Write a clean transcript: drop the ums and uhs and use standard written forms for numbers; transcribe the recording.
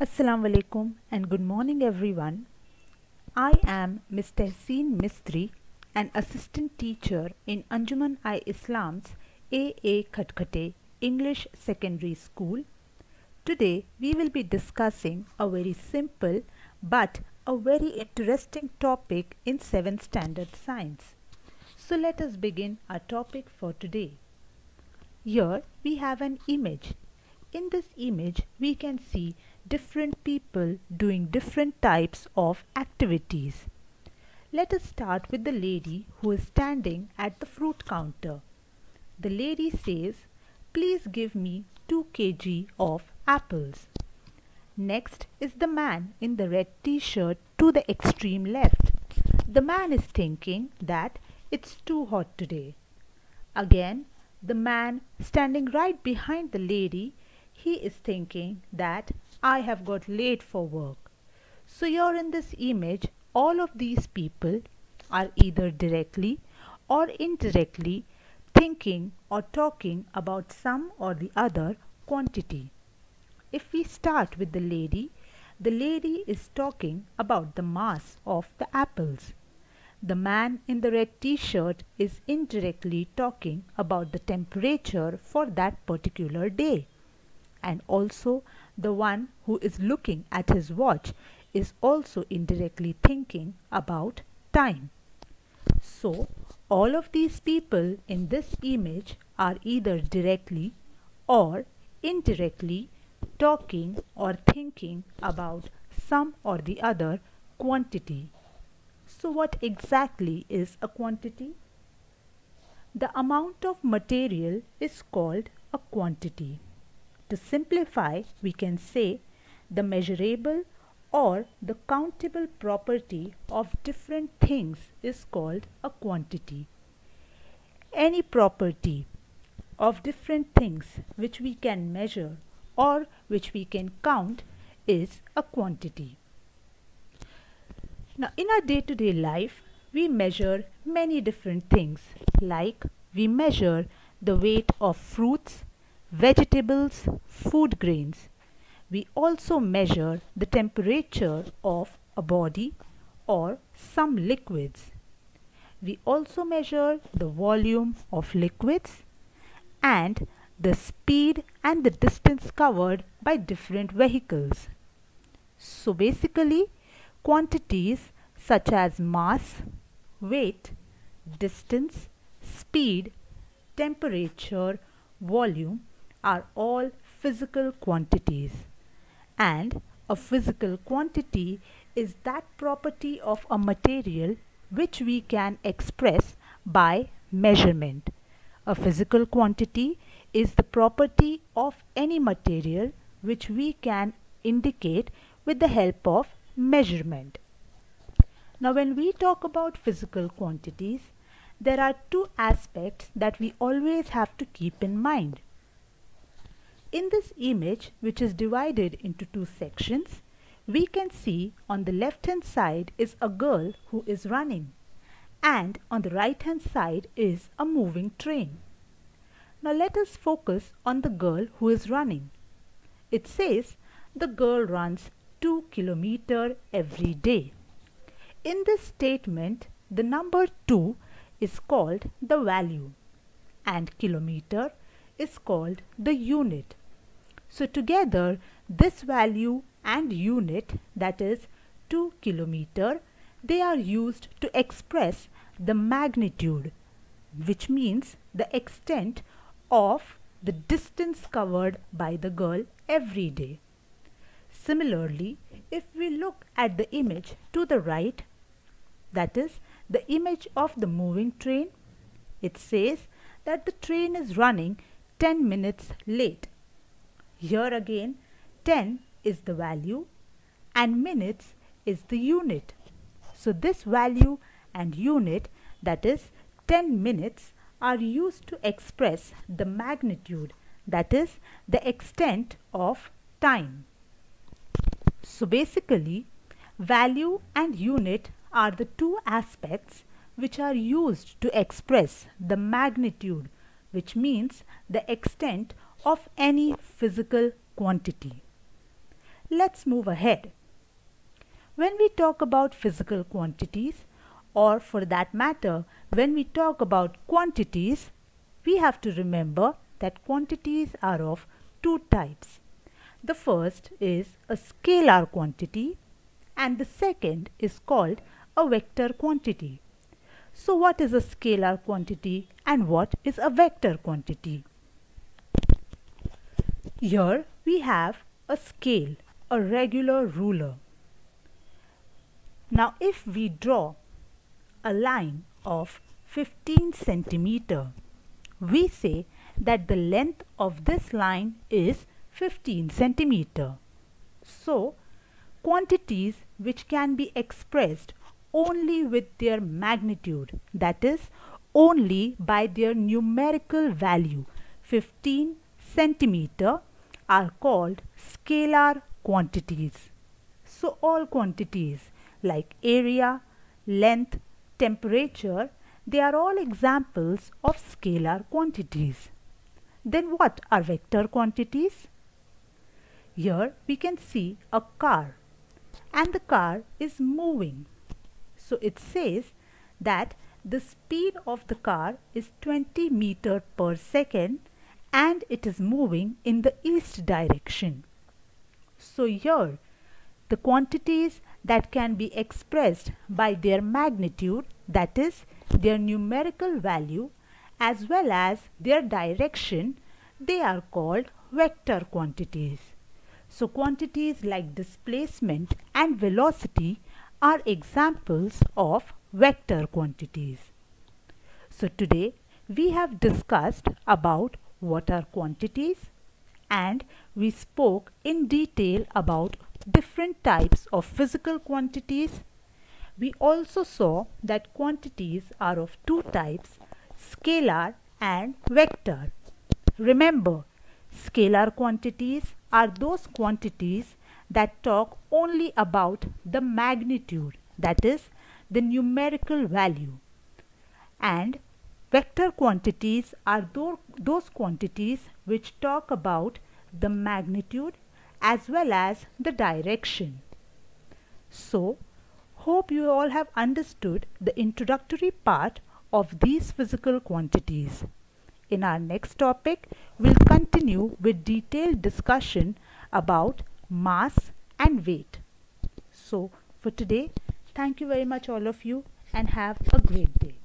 Assalamu alaikum and good morning everyone. I am Ms. Tehseen Mistry, an assistant teacher in Anjuman-i-Islam's A.A. Khatkhate English Secondary School. Today we will be discussing a very simple but a very interesting topic in 7th Standard Science. So let us begin our topic for today. Here we have an image. In this image we can see different people doing different types of activities. Let us start with the lady who is standing at the fruit counter. The lady says, "Please give me 2 kg of apples." Next is the man in the red t-shirt to the extreme left. The man is thinking that it's too hot today. Again, the man standing right behind the lady, he is thinking that I have got late for work. So here in this image, all of these people are either directly or indirectly thinking or talking about some or the other quantity. If we start with the lady is talking about the mass of the apples. The man in the red t-shirt is indirectly talking about the temperature for that particular day. And also the one who is looking at his watch is also indirectly thinking about time. So all of these people in this image are either directly or indirectly talking or thinking about some or the other quantity. So what exactly is a quantity? The amount of material is called a quantity. To simplify, we can say the measurable or the countable property of different things is called a quantity. Any property of different things which we can measure or which we can count is a quantity. Now, in our day-to-day life, we measure many different things, like we measure the weight of fruits, vegetables, food grains. We also measure the temperature of a body or some liquids. We also measure the volume of liquids and the speed and the distance covered by different vehicles. So basically, quantities such as mass, weight, distance, speed, temperature, volume are all physical quantities. And a physical quantity is that property of a material which we can express by measurement. A physical quantity is the property of any material which we can indicate with the help of measurement. Now, when we talk about physical quantities, there are two aspects that we always have to keep in mind. In this image, which is divided into two sections, we can see on the left hand side is a girl who is running, and on the right hand side is a moving train. Now let us focus on the girl who is running. It says the girl runs 2 kilometers every day. In this statement, the number 2 is called the value and kilometer is called the unit. So together this value and unit, that is 2 kilometer, they are used to express the magnitude, which means the extent of the distance covered by the girl every day. Similarly, if we look at the image to the right, that is the image of the moving train, it says that the train is running 10 minutes late. Here again, 10 is the value and minutes is the unit. So this value and unit, that is 10 minutes, are used to express the magnitude, that is the extent of time. So basically, value and unit are the two aspects which are used to express the magnitude, which means the extent of any physical quantity. let's move ahead. When we talk about physical quantities, or for that matter, when we talk about quantities, we have to remember that quantities are of two types. The first is a scalar quantity and the second is called a vector quantity. So what is a scalar quantity and what is a vector quantity? Here we have a scale, a regular ruler. Now if we draw a line of 15 centimeter, we say that the length of this line is 15 centimeter. So quantities which can be expressed only with their magnitude, that is only by their numerical value 15 centimeter, are called scalar quantities. So all quantities like area, length, temperature, they are all examples of scalar quantities. Then what are vector quantities? Here we can see a car and the car is moving. So it says that the speed of the car is 20 meters per second and it is moving in the east direction. So here the quantities that can be expressed by their magnitude, that is their numerical value, as well as their direction, they are called vector quantities. So quantities like displacement and velocity are examples of vector quantities. So today we have discussed about what are quantities and we spoke in detail about different types of physical quantities. We also saw that quantities are of two types, scalar and vector. Remember, scalar quantities are those quantities that talk only about the magnitude, that is the numerical value, and vector quantities are those quantities which talk about the magnitude as well as the direction. So, hope you all have understood the introductory part of these physical quantities. In our next topic, we'll continue with detailed discussion about mass and weight. So, for today, thank you very much all of you and have a great day.